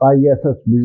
ISSB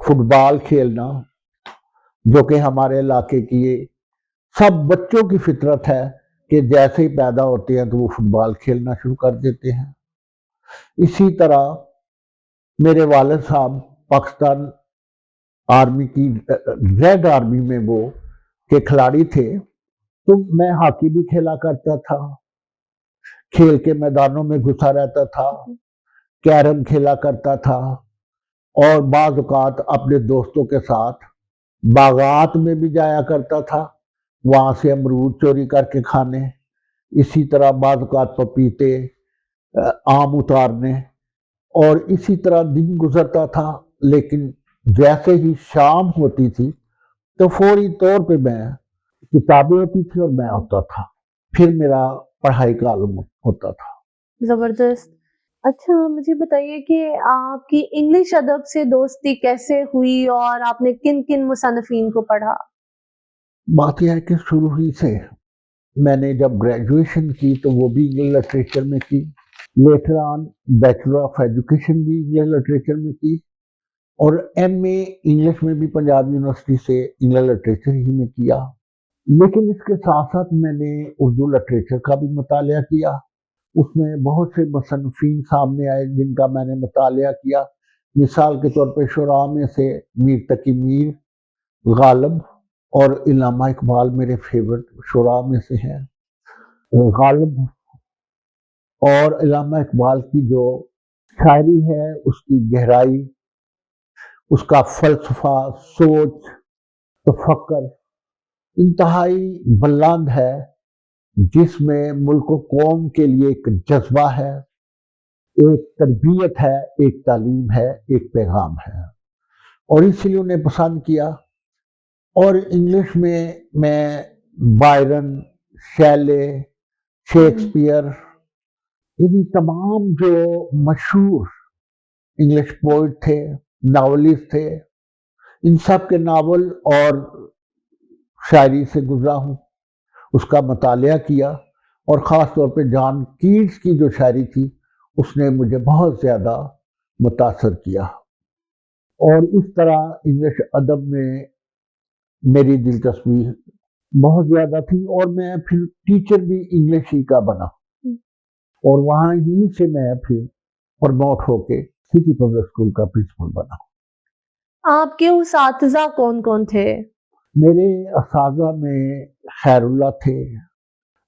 fit بال کھیلنا، جو کہ ہمارے علاقے کی سب بچوں کی فطرت ہے کہ جیسے ہی پیدا ہوتے ہیں تو وہ فٹ بال کھیلنا شروع کر دیتے ہیں۔ اسی طرح میرے والد صاحب پاکستان آرمی کی ریڈ آرمی میں وہ کے کھلاڑی تھے، تو میں ہاکی بھی کھیلا کرتا تھا، کھیل کے میدانوں میں گھسا رہتا تھا، کیرم کھیلا کرتا تھا، اور بعض اوقات اپنے دوستوں کے ساتھ باغات میں بھی جایا کرتا تھا، وہاں سے امرود چوری کر کے کھانے، اسی طرح بعض اوقات پپیتے، آم اتارنے، اور اسی طرح دن گزرتا تھا۔ لیکن جیسے ہی شام ہوتی تھی تو فوری طور پہ میں کتابیں ہوتی تھی اور میں ہوتا تھا، پھر میرا پڑھائی کا عالم ہوتا تھا۔ زبردست۔ اچھا مجھے بتائیے کہ آپ کی انگلش ادب سے دوستی کیسے ہوئی اور آپ نے کن کن مصنفین کو پڑھا؟ بات یہ ہے کہ شروع ہی سے میں نے جب گریجویشن کی تو وہ بھی انگلش لٹریچر میں کی، later on bachelor of education بھی انگلش لٹریچر میں کی، اور ایم اے انگلش میں بھی پنجاب یونیورسٹی سے انگلش لٹریچر ہی میں کیا۔ لیکن اس کے ساتھ ساتھ میں نے اردو لٹریچر کا بھی مطالعہ کیا، اس میں بہت سے مصنفین سامنے آئے جن کا میں نے مطالعہ کیا۔ مثال کے طور پہ شعراء میں سے میر تقی میر، غالب اور علامہ اقبال میرے فیورٹ شعراء میں سے ہیں۔ غالب اور علامہ اقبال کی جو شاعری ہے، اس کی گہرائی، اس کا فلسفہ، سوچ، تفکر انتہائی بلند ہے، جس میں ملک و قوم کے لیے ایک جذبہ ہے، ایک تربیت ہے، ایک تعلیم ہے، ایک پیغام ہے، اور اس لیے انہیں پسند کیا۔ اور انگلش میں بائرن، شیلے، شیکسپیئر، یہ تمام جو مشہور انگلش پوئٹ تھے، ناولسٹ تھے، ان سب کے ناول اور شاعری سے گزرا ہوں، اس کا مطالعہ کیا، اور خاص طور پہ جان کیٹس کی جو شاعری تھی اس نے مجھے بہت زیادہ متاثر کیا، اور اس طرح انگلش ادب میں میری دلچسپی بہت زیادہ تھی، اور میں پھر ٹیچر بھی انگلش ہی کا بنا، اور وہاں ہی سے میں پھر پرموٹ ہو کے سٹی پبلک اسکول کا پرنسپل بنا۔ آپ کے اساتذہ کون کون تھے؟ میرے اساتذہ میں خیر اللہ تھے،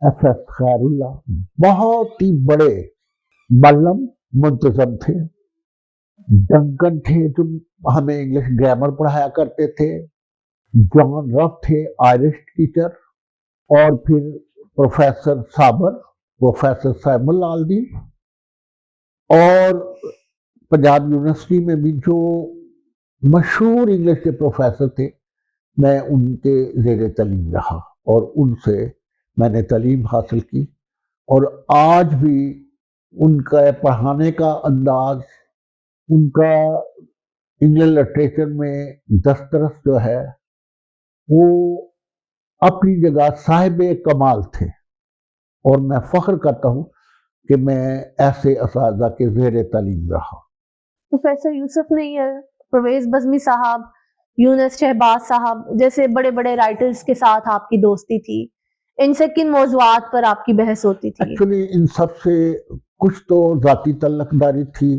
ایف ایس خیر اللہ، بہت ہی بڑے ملم منتظم تھے۔ ڈنکن تھے جو ہمیں انگلش گرامر پڑھایا کرتے تھے۔ جان رف تھے آئرش ٹیچر، اور پھر پروفیسر صابر، پروفیسر سیمل لالدی، اور پنجاب یونیورسٹی میں بھی جو مشہور انگلش کے پروفیسر تھے، میں ان کے زیر تعلیم رہا اور ان سے میں نے تعلیم حاصل کی، اور آج بھی ان کا پڑھانے کا انداز، ان کا انگلش لٹریچر میں دسترس جو ہے وہ اپنی جگہ صاحب کمال تھے، اور میں فخر کرتا ہوں کہ میں ایسے اساتذہ کے زیر تعلیم رہا۔ پروفیسر یوسف نیر، پرویز بزمی صاحب، یونس شہباز صاحب جیسے بڑے بڑے رائٹرز کے ساتھ آپ کی دوستی تھی، ان سے کن موضوعات پر آپ کی بحث ہوتی تھی؟ ایکچولی ان سب سے کچھ تو ذاتی تعلق داری تھی۔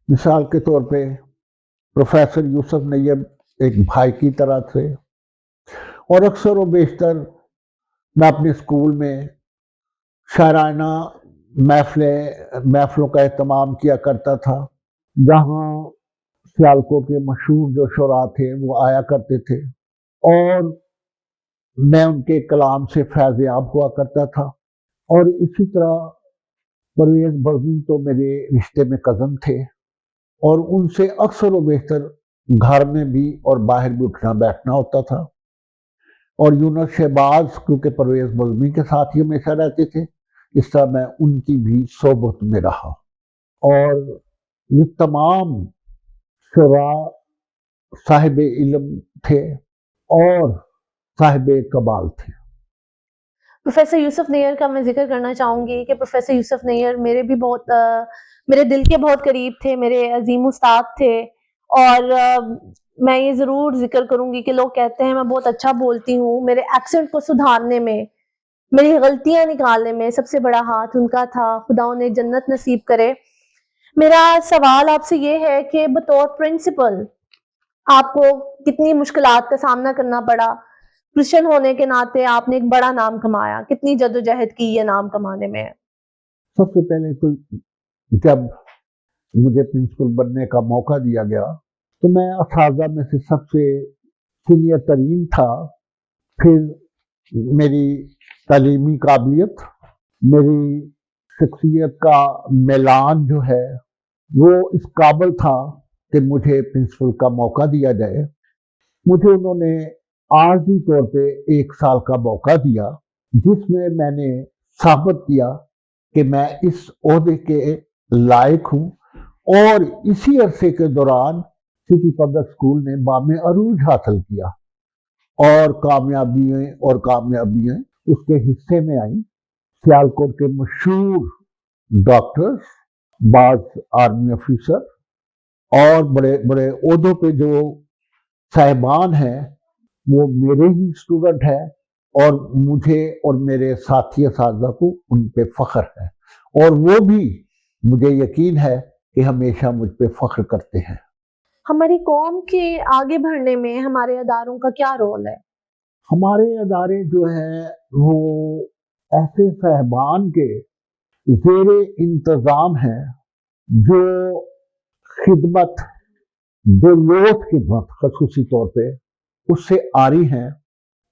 مثال کے طور پہ پروفیسر یوسف نیر ایک بھائی کی طرح تھے، اور اکثر و بیشتر میں اپنے اسکول میں شاعرانہ محفلوں کا اہتمام کیا کرتا تھا، جہاں سیالکوٹ کے مشہور جو شعراء تھے وہ آیا کرتے تھے، اور میں ان کے کلام سے فیض یاب ہوا کرتا تھا۔ اور اسی طرح پرویز بزمی تو میرے رشتے میں کزن تھے، اور ان سے اکثر و بیشتر گھر میں بھی اور باہر بھی اٹھنا بیٹھنا ہوتا تھا، اور یونس شہباز کیونکہ پرویز بزمی کے ساتھ ہی ہمیشہ رہتے تھے، اس طرح میں ان کی بھی صحبت میں رہا، اور یہ تمام شعراء صاحب علم تھے اور صاحب کمال تھے۔ پروفیسر یوسف نیر کا میں ذکر کرنا چاہوں گی کہ پروفیسر یوسف نیر میرے دل کے بہت قریب تھے، میرے عظیم استاد تھے، اور میں یہ ضرور ذکر کروں گی کہ لوگ کہتے ہیں میں بہت اچھا بولتی ہوں، میرے ایکسنٹ کو سدھارنے میں، میری غلطیاں نکالنے میں سب سے بڑا ہاتھ ان کا تھا. خدا انہیں جنت نصیب کرے. میرا سوال آپ سے یہ ہے کہ بطور پرنسپل آپ کو کتنی مشکلات کا سامنا کرنا پڑا؟ کرسچن ہونے کے ناطے آپ نے ایک بڑا نام کمایا، کتنی جدوجہد کی یہ نام کمانے میں؟ سب سے پہلے تو جب مجھے پرنسپل بننے کا موقع دیا گیا تو میں اساتذہ میں سے سب سے سینئر ترین تھا. پھر میری تعلیمی قابلیت، میری شخصیت کا میلان جو ہے وہ اس قابل تھا کہ مجھے پرنسپل کا موقع دیا جائے. مجھے انہوں نے عارضی طور پہ 1 سال کا موقع دیا جس میں میں نے ثابت کیا کہ میں اس عہدے کے لائق ہوں، اور اسی عرصے کے دوران سٹی پبلک اسکول نے بام عروج حاصل کیا اور کامیابیاں اس کے حصے میں آئیں. سیالکوٹ کے مشہور ڈاکٹرز، بعض آرمی افیسر اور بڑے بڑے عہدوں پہ جو صاحبان ہیں وہ میرے ہی اسٹوڈنٹ ہیں، اور مجھے اور میرے ساتھی اساتذہ کو ان پہ فخر ہے، اور وہ بھی مجھے یقین ہے کہ ہمیشہ مجھ پہ فخر کرتے ہیں. ہماری قوم کے آگے بڑھنے میں ہمارے اداروں کا کیا رول ہے؟ ہمارے ادارے جو ہیں وہ ایسے صاحبان کے زیر انتظام ہیں جو خدمت، دلوت خدمت خصوصی طور پہ اس سے آری ہیں.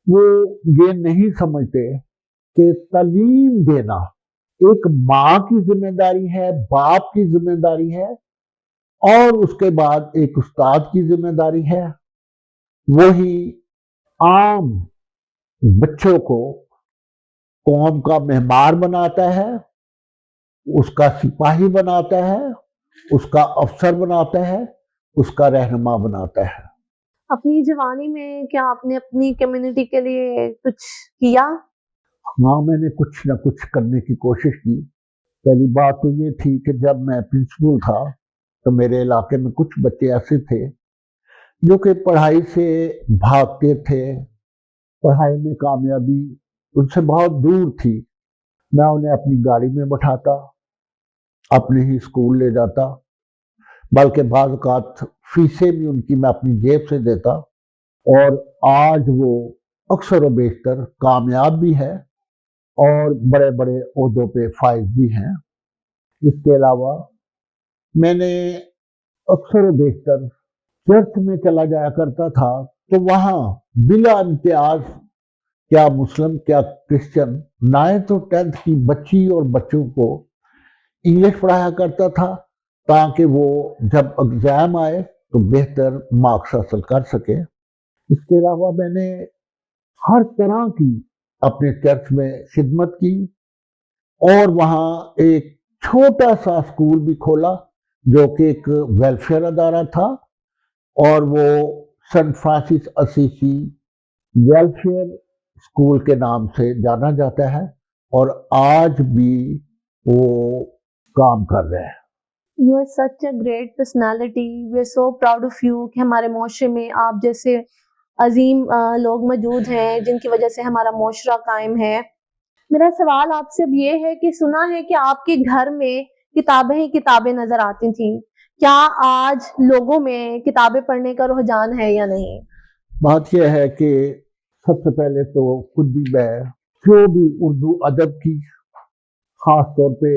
وہ یہ نہیں سمجھتے کہ تعلیم دینا ایک ماں کی ذمہ داری ہے، باپ کی ذمہ داری ہے، اور اس کے بعد ایک استاد کی ذمہ داری ہے. وہی عام بچوں کو قوم کا معمار بناتا ہے، اس کا سپاہی بناتا ہے، اس کا افسر بناتا ہے، اس کا رہنما بناتا ہے. اپنی جوانی میں کیا آپ نے اپنی کمیونٹی کے لیے کچھ کیا؟ ہاں، میں نے کچھ نہ کچھ کرنے کی کوشش کی. پہلی بات تو یہ تھی کہ جب میں پرنسپل تھا تو میرے علاقے میں کچھ بچے ایسے تھے جو کہ پڑھائی سے بھاگتے تھے، پڑھائی میں کامیابی ان سے بہت دور تھی. میں انہیں اپنی گاڑی میں بٹھاتا، اپنے ہی اسکول لے جاتا، بلکہ بعض اوقات فیسیں بھی ان کی میں اپنی جیب سے دیتا، اور آج وہ اکثر و بیشتر کامیاب بھی ہے اور بڑے بڑے عہدوں پہ فائز بھی ہیں. اس کے علاوہ میں نے اکثر و بیشتر چرچ میں چلا جایا کرتا تھا، تو وہاں بلا امتیاز، کیا مسلم کیا کرسچن، 9th اور 10th کی بچی اور بچوں کو انگلش پڑھایا کرتا تھا تاکہ وہ جب ایگزام آئے تو بہتر مارکس حاصل کر سکے. اس کے علاوہ میں نے ہر طرح کی اپنے چرچ میں خدمت کی، اور وہاں ایک چھوٹا سا اسکول بھی کھولا جو کہ ایک ویلفیئر ادارہ تھا، اور وہ سنٹ فرانسس اسیسی ویلفیئر اسکول کے نام سے جانا جاتا ہے، اور آج بھی وہ کام کر رہے ہیں. You are such a great personality. We are so proud of you کہ ہمارے معاشرے میں آپ جیسے عظیم لوگ موجود ہیں جن کی وجہ سے ہمارا معاشرہ قائم ہے. میرا سوال آپ سے اب یہ ہے کہ سنا ہے کہ آپ کے گھر میں کتابیں ہی کتابیں نظر آتی تھیں، کیا آج لوگوں میں کتابیں پڑھنے کا رجحان ہے یا نہیں؟ بات یہ ہے کہ سب سے پہلے تو خود بھی میں جو بھی اردو ادب کی، خاص طور پہ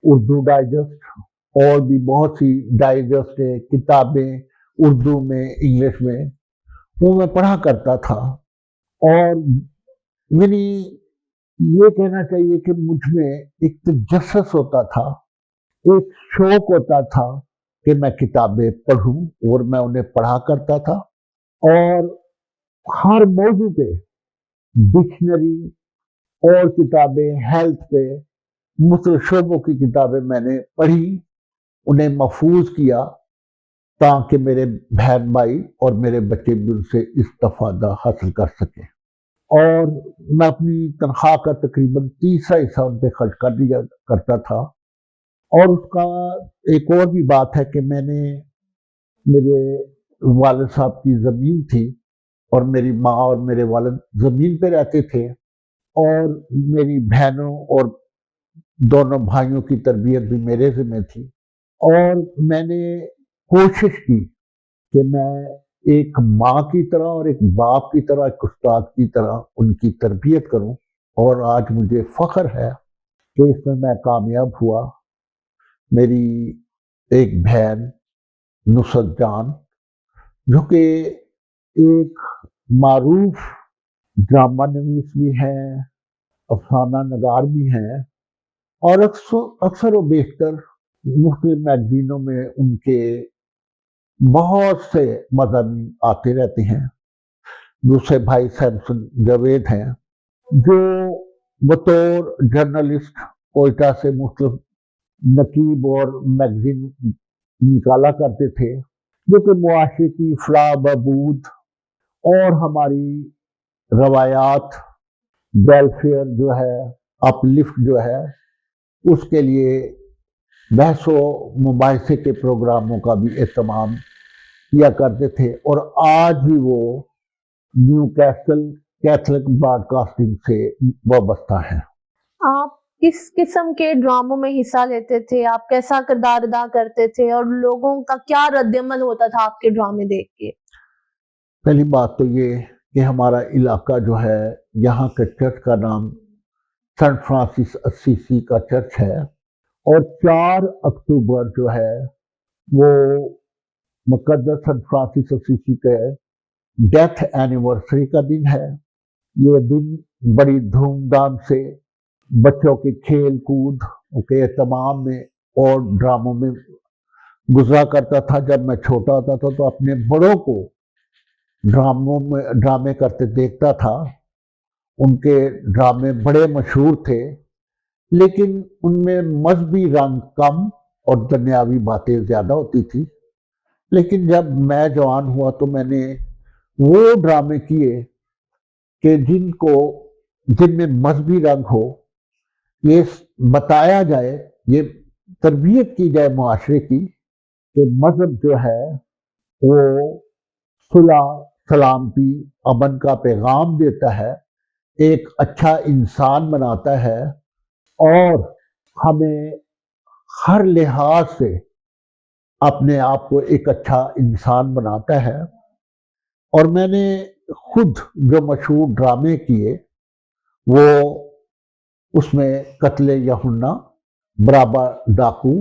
اردو ڈائجسٹ اور بھی بہت سی ڈائجسٹ کتابیں اردو میں، انگلش میں، وہ میں پڑھا کرتا تھا. اور میری یہ کہنا چاہیے کہ مجھ میں ایک تجسس ہوتا تھا، ایک شوق ہوتا تھا کہ میں کتابیں پڑھوں، اور میں انہیں پڑھا کرتا تھا. اور ہر موضوع پہ ڈکشنری اور کتابیں، ہیلتھ پہ مختلف شعبوں کی کتابیں میں نے پڑھی، انہیں محفوظ کیا تاکہ میرے بہن بھائی اور میرے بچے بھی ان سے استفادہ حاصل کر سکیں. اور میں اپنی تنخواہ کا تقریباً 30 حصہ ان پہ خرچ کر دیا کرتا تھا. اور اس کا ایک اور بھی بات ہے کہ میں نے میرے والد صاحب کی زمین تھی اور میری ماں اور میرے والد زمین پہ رہتے تھے، اور میری بہنوں اور دونوں بھائیوں کی تربیت بھی میرے ذمہ تھی، اور میں نے کوشش کی کہ میں ایک ماں کی طرح اور ایک باپ کی طرح، ایک استاد کی طرح ان کی تربیت کروں، اور آج مجھے فخر ہے کہ اس میں کامیاب ہوا۔ میری ایک بہن نصرت جان، جو کہ ایک معروف ڈرامہ نویس بھی ہیں، افسانہ نگار بھی ہیں، اور اکثر و بیشتر مختلف میگزینوں میں ان کے بہت سے مضامین آتے رہتے ہیں۔ دوسرے بھائی سیمسن جاوید ہیں، جو بطور جرنلسٹ کوئٹہ سے مختلف نقیب اور میگزین نکالا کرتے تھے، جو کہ معاشرے کی فلاح بہبود اور ہماری روایات، ویلفیئر جو ہے، اپ لفٹ جو ہے، اس کے لیے بحث و مباحثے کے پروگراموں کا بھی اہتمام کیا کرتے تھے، اور آج بھی وہ Newcastle Catholic broadcasting سے وابستہ ہیں۔ آپ کس قسم کے ڈراموں میں حصہ لیتے تھے؟ آپ کیسا کردار ادا کرتے تھے اور لوگوں کا کیا رد عمل ہوتا تھا آپ کے ڈرامے دیکھ کے؟ پہلی بات تو یہ کہ ہمارا علاقہ جو ہے، یہاں کے چرچ کا نام سینٹ فرانسس اسیسی کا چرچ ہے، اور 4 اکتوبر جو ہے وہ مقدس سینٹ فرانسس اسیسی کے ڈیتھ اینیورسری کا دن ہے۔ یہ دن بڑی دھوم دھام سے بچوں کے کھیل کود کے اہتمام میں اور ڈراموں میں گزرا کرتا تھا۔ جب میں چھوٹا ہوتا تھا تو اپنے بڑوں کو ڈرامے کرتے دیکھتا تھا۔ ان کے ڈرامے بڑے مشہور تھے، لیکن ان میں مذہبی رنگ کم اور دنیاوی باتیں زیادہ ہوتی تھی۔ لیکن جب میں جوان ہوا تو میں نے وہ ڈرامے کیے کہ جن میں مذہبی رنگ ہو، یہ بتایا جائے، یہ تربیت کی جائے معاشرے کی کہ مذہب جو ہے وہ صلح، سلامتی، امن کا پیغام دیتا ہے، ایک اچھا انسان بناتا ہے، اور ہمیں ہر لحاظ سے اپنے آپ کو ایک اچھا انسان بناتا ہے۔ اور میں نے خود جو مشہور ڈرامے کیے، وہ اس میں قتل یحنا، برابا ڈاکو،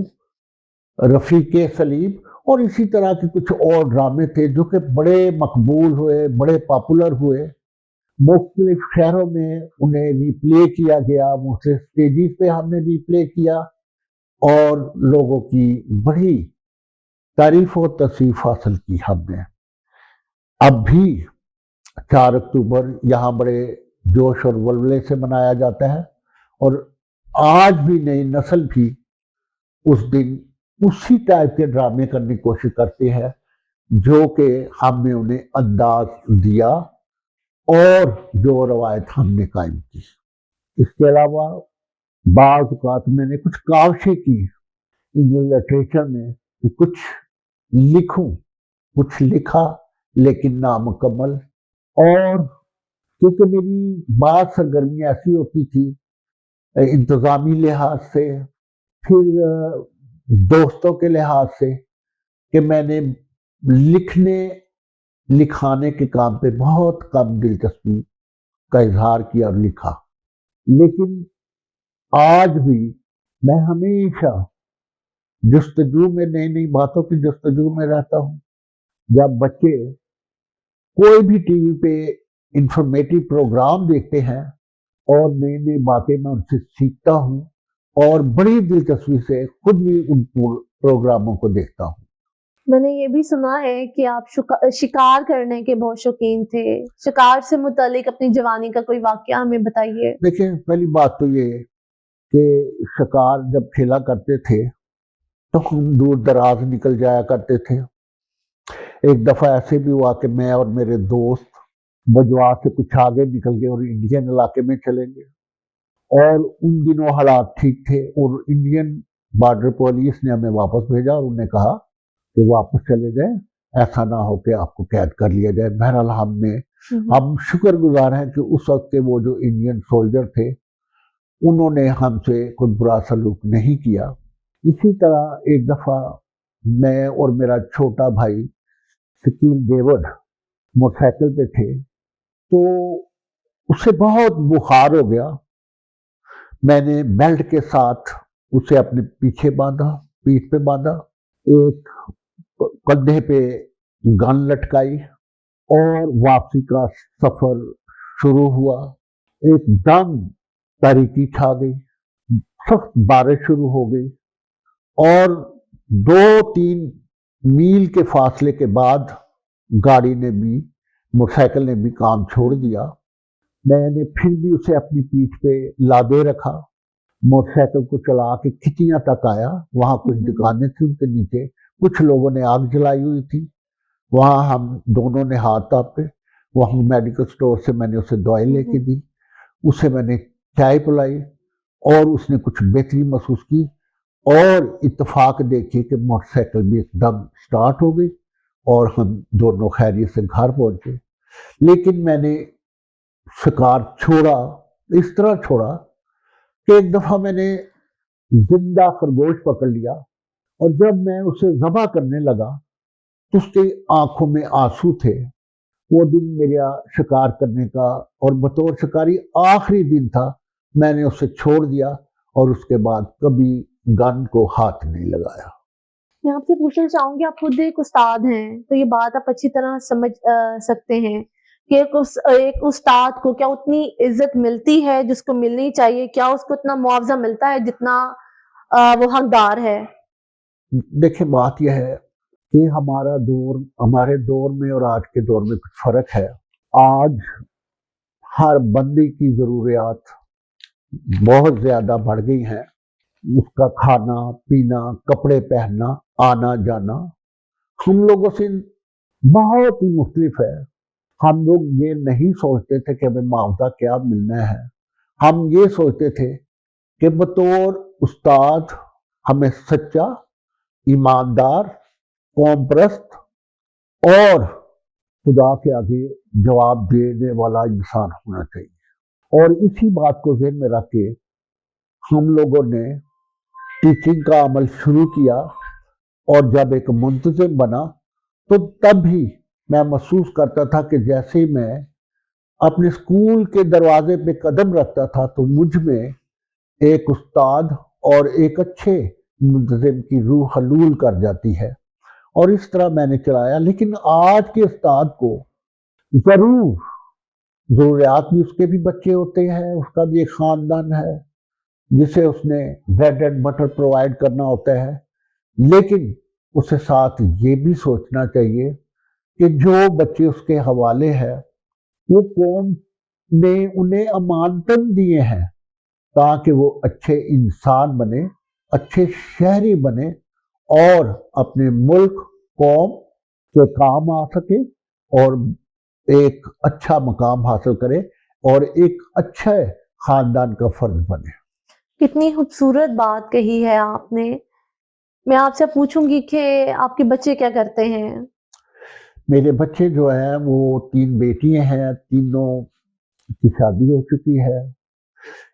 رفیق صلیب، اور اسی طرح کے کچھ اور ڈرامے تھے جو کہ بڑے مقبول ہوئے، بڑے پاپولر ہوئے۔ مختلف شہروں میں انہیں ری پلے کیا گیا، مختلف اسٹیجز پہ ہم نے ری پلے کیا، اور لوگوں کی بڑی تعریف و تصریف حاصل کی ہم نے۔ اب بھی 4 اکتوبر یہاں بڑے جوش اور ولولے سے منایا جاتا ہے، اور آج بھی نئی نسل بھی اس دن اسی ٹائپ کے ڈرامے کرنے کی کوشش کرتے ہیں جو کہ ہم نے انہیں انداز دیا اور جو روایت ہم نے قائم کی۔ اس کے علاوہ بعض اوقات میں نے کچھ کاوشیں کی انڈین لٹریچر میں کہ کچھ لکھوں، کچھ لکھا لیکن نامکمل، اور کیونکہ میری بعض سرگرمی ایسی ہوتی تھی انتظامی لحاظ سے، پھر دوستوں کے لحاظ سے، کہ میں نے لکھانے کے کام پہ بہت کم دلچسپی کا اظہار کیا اور لکھا۔ لیکن آج بھی میں ہمیشہ جستجو میں، نئی نئی باتوں کی جستجو میں رہتا ہوں۔ جب بچے کوئی بھی ٹی وی پہ انفارمیٹیو پروگرام دیکھتے ہیں، اور نئی نئی باتیں میں ان سے سیکھتا ہوں، اور بڑی دلچسپی سے خود بھی ان پروگراموں کو دیکھتا ہوں۔ میں نے یہ بھی سنا ہے کہ آپ شکار کرنے کے بہت شوقین تھے۔ شکار سے متعلق اپنی جوانی کا کوئی واقعہ ہمیں بتائیے۔ دیکھیں، پہلی بات تو یہ کہ شکار جب کھیلا کرتے تھے تو ہم دور دراز نکل جایا کرتے تھے۔ ایک دفعہ ایسے بھی ہوا کہ میں اور میرے دوست بجوا سے کچھ آگے نکل گئے اور انڈین علاقے میں چلے گئے، اور ان دنوں حالات ٹھیک تھے، اور انڈین بارڈر پولیس نے ہمیں واپس بھیجا اور انہوں نے کہا کہ واپس چلے جائیں، ایسا نہ ہو کہ آپ کو قید کر لیا جائے. بہرحال ہم شکر گزار ہیں کہ اس وقت کے وہ جو انڈین سولجر تھے انہوں نے ہم سے کوئی برا سلوک نہیں کیا. اسی طرح ایک دفعہ میں اور میرا چھوٹا بھائی شکیل ڈیوڈ موٹر سائیکل پہ تھے تو اس سے بہت بخار ہو گیا. میں نے بیلٹ کے ساتھ اسے اپنے پیچھے باندھا، پیٹھ پہ باندھا، ایک کندھے پہ گن لٹکائی اور واپسی کا سفر شروع ہوا. ایک دم تاریکی چھا گئی، سخت بارش شروع ہو گئی اور 2-3 میل کے فاصلے کے بعد گاڑی نے بھی، موٹر سائیکل نے بھی کام چھوڑ دیا. میں نے پھر بھی اسے اپنی پیٹھ پہ لادے رکھا، موٹر سائیکل کو چلا کے کھچیاں تک آیا. وہاں کچھ دکانیں تھیں، ان کے نیچے کچھ لوگوں نے آگ جلائی ہوئی تھی. وہاں ہم دونوں نے ہاتھ تاپے. وہاں میڈیکل سٹور سے میں نے اسے دوائی لے کے دی، اسے میں نے چائے پلائی اور اس نے کچھ بہتری محسوس کی اور اتفاق دیکھیے کہ موٹر سائیکل بھی ایک دم سٹارٹ ہو گئی اور ہم دونوں خیریت سے گھر پہنچے. لیکن میں نے شکار چھوڑا، اس طرح چھوڑا کہ ایک دفعہ میں نے زندہ خرگوش پکڑ لیا اور جب میں اسے ذبح کرنے لگا تو اس کی آنکھوں میں آنسو تھے. وہ دن میرا شکار کرنے کا اور بطور شکاری آخری دن تھا. میں نے اسے چھوڑ دیا اور اس کے بعد کبھی گن کو ہاتھ نہیں لگایا. میں آپ سے پوچھنا چاہوں گی، آپ خود ایک استاد ہیں تو یہ بات آپ اچھی طرح سمجھ سکتے ہیں کہ ایک استاد کو کیا اتنی عزت ملتی ہے جس کو ملنی چاہیے؟ کیا اس کو اتنا معاوضہ ملتا ہے جتنا وہ حقدار ہے؟ دیکھیں بات یہ ہے کہ ہمارے دور میں اور آج کے دور میں کچھ فرق ہے. آج ہر بندے کی ضروریات بہت زیادہ بڑھ گئی ہیں. اس کا کھانا پینا، کپڑے پہننا، آنا جانا ہم لوگوں سے بہت ہی مختلف ہے. ہم لوگ یہ نہیں سوچتے تھے کہ ہمیں معاوضہ کیا ملنا ہے. ہم یہ سوچتے تھے کہ بطور استاد ہمیں سچا، ایماندار، قوم پرست اور خدا کے آگے جواب دینے والا انسان ہونا چاہیے. اور اسی بات کو ذہن میں رکھ کے ہم لوگوں نے ٹیچنگ کا عمل شروع کیا اور جب ایک منتظم بنا تو تب بھی میں محسوس کرتا تھا کہ جیسے میں اپنے اسکول کے دروازے پہ قدم رکھتا تھا تو مجھ میں ایک استاد اور ایک اچھے منتظم کی روح حلول کر جاتی ہے. اور اس طرح میں نے چلایا. لیکن آج کے استاد کو ضرور ضروریات بھی، اس کے بھی بچے ہوتے ہیں، اس کا بھی ایک خاندان ہے جسے اس نے بریڈ اینڈ بٹر پرووائڈ کرنا ہوتا ہے. لیکن اسے ساتھ یہ بھی سوچنا چاہیے کہ جو بچے اس کے حوالے ہیں وہ قوم نے انہیں امانتاً دیے ہیں تاکہ وہ اچھے انسان بنے، اچھے شہری بنے اور اپنے ملک قوم کے کام آ سکے اور ایک اچھا مقام حاصل کرے اور ایک اچھا خاندان کا فرد بنے. کتنی خوبصورت بات کہی ہے آپ نے. میں آپ سے پوچھوں گی کہ آپ کے بچے کیا کرتے ہیں؟ میرے بچے جو ہیں وہ 3 بیٹیاں ہیں، تینوں کی شادی ہو چکی ہے.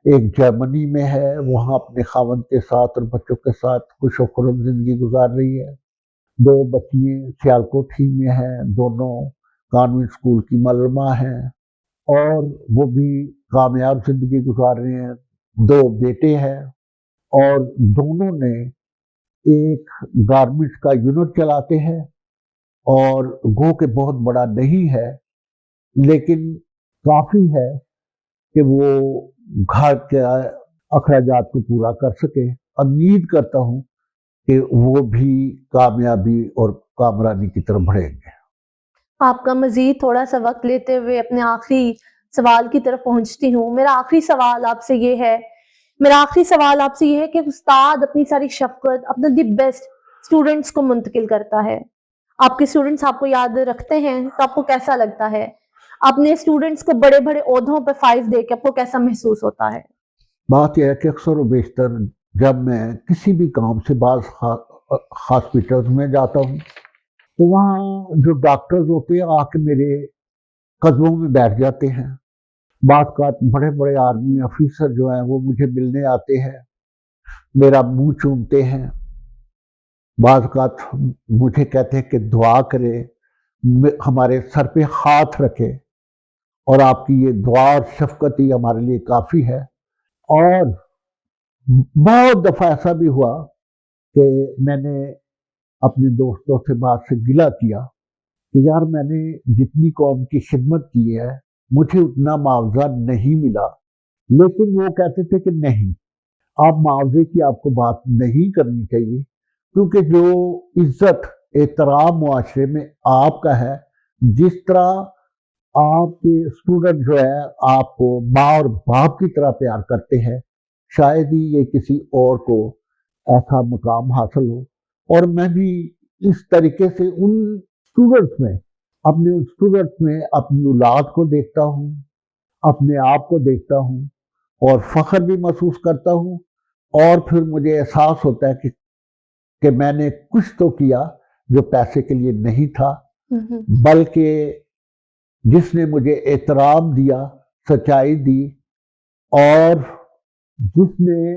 ایک جرمنی میں ہے، وہاں اپنے خاوند کے ساتھ اور بچوں کے ساتھ خوش و خرم زندگی گزار رہی ہے. 2 بچیاں سیالکوٹ ہی میں ہیں، دونوں کانوینٹ اسکول کی ملمہ ہیں اور وہ بھی کامیاب زندگی گزار رہے ہیں. 2 بیٹے ہیں اور دونوں نے ایک گارمنٹس کا یونٹ چلاتے ہیں اور گو کہ بہت بڑا نہیں ہے لیکن کافی ہے کہ وہ گھر کے اخراجات کو پورا کر سکے. امید کرتا ہوں کہ وہ بھی کامیابی اور کامرانی کی طرف بڑھیں گے. آپ کا مزید تھوڑا سا وقت لیتے ہوئے اپنے آخری سوال کی طرف پہنچتی ہوں. میرا آخری سوال آپ سے یہ ہے کہ استاد اپنی ساری شفقت، اپنا دی بیسٹ اسٹوڈنٹس کو منتقل کرتا ہے. آپ کے اسٹوڈنٹس آپ کو یاد رکھتے ہیں تو آپ کو کیسا لگتا ہے؟ اپنے اسٹوڈنٹس کو بڑے بڑے عہدوں پہ فائز دے کے آپ کو کیسا محسوس ہوتا ہے؟ بات یہ ہے کہ اکثر و بیشتر جب میں کسی بھی کام سے بعض ہاسپٹلز میں جاتا ہوں تو وہاں جو ڈاکٹرز ہوتے ہیں آ کے میرے قدموں میں بیٹھ جاتے ہیں. بعض اوقات بڑے بڑے آرمی افیسر جو ہیں وہ مجھے ملنے آتے ہیں، میرا منہ چومتے ہیں. بعض اوقات مجھے کہتے ہیں کہ دعا کرے، ہمارے سر پہ ہاتھ رکھے، اور آپ کی یہ دعا اور شفقت ہی ہمارے لیے کافی ہے. اور بہت دفعہ ایسا بھی ہوا کہ میں نے اپنے دوستوں سے بات سے گلہ کیا کہ یار میں نے جتنی قوم کی خدمت کی ہے مجھے اتنا معاوضہ نہیں ملا. لیکن وہ کہتے تھے کہ نہیں، آپ معاوضے کی آپ کو بات نہیں کرنی چاہیے، کیونکہ جو عزت احترام معاشرے میں آپ کا ہے، جس طرح آپ کے اسٹوڈنٹ جو ہے آپ کو ماں اور باپ کی طرح پیار کرتے ہیں، شاید ہی یہ کسی اور کو ایسا مقام حاصل ہو. اور میں بھی اس طریقے سے ان اسٹوڈنٹس میں اپنی اولاد کو دیکھتا ہوں، اپنے آپ کو دیکھتا ہوں، اور فخر بھی محسوس کرتا ہوں. اور پھر مجھے احساس ہوتا ہے کہ میں نے کچھ تو کیا جو پیسے کے لیے نہیں تھا، بلکہ جس نے مجھے احترام دیا، سچائی دی، اور جس نے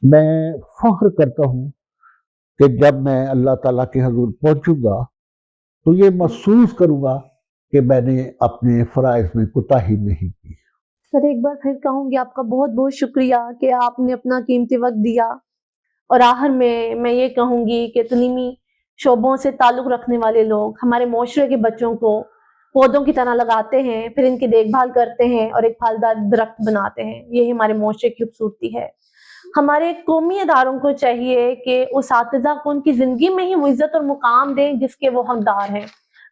میں فخر کرتا ہوں کہ جب میں اللہ تعالیٰ کے حضور پہنچوں گا تو یہ محسوس کروں گا کہ میں نے اپنے فرائض میں کوتاہی نہیں کی. سر ایک بار پھر کہوں گی آپ کا بہت بہت شکریہ کہ آپ نے اپنا قیمتی وقت دیا. اور آخر میں یہ کہوں گی کہ تعلیمی شعبوں سے تعلق رکھنے والے لوگ ہمارے معاشرے کے بچوں کو پودوں کی طرح لگاتے ہیں، پھر ان کی دیکھ بھال کرتے ہیں اور ایک پھلدار درخت بناتے ہیں. یہی ہمارے معاشرے کی خوبصورتی ہے. ہمارے قومی اداروں کو چاہیے کہ اساتذہ کو ان کی زندگی میں ہی وہ عزت اور مقام دیں جس کے وہ حقدار ہیں،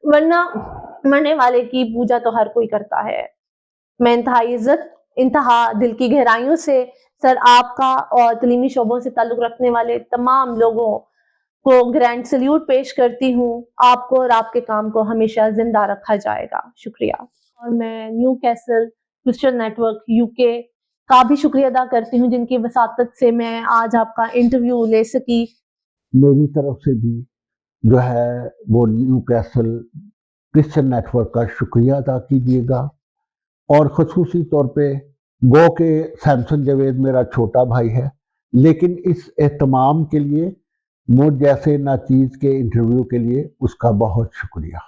ورنہ مرنے والے کی پوجا تو ہر کوئی کرتا ہے. میں انتہا دل کی گہرائیوں سے سر آپ کا اور تعلیمی شعبوں سے تعلق رکھنے والے تمام لوگوں کو گرینڈ سلیوٹ پیش کرتی ہوں. آپ کو اور آپ کے کام کو ہمیشہ زندہ رکھا جائے گا. شکریہ. اور میں Newcastle Christian network UK کا بھی شکریہ ادا کرتی ہوں جن کی وساطت سے میں آج آپ کا انٹرویو لے سکی. میری طرف سے بھی جو ہے وہ Newcastle Christian network کا شکریہ ادا کیجیے گا، اور خصوصی طور پہ گو کہ سیمسن جاوید میرا چھوٹا بھائی ہے، لیکن اس اہتمام کے لیے، مجھ جیسے ناچیز کے انٹرویو کے لیے اس کا بہت شکریہ.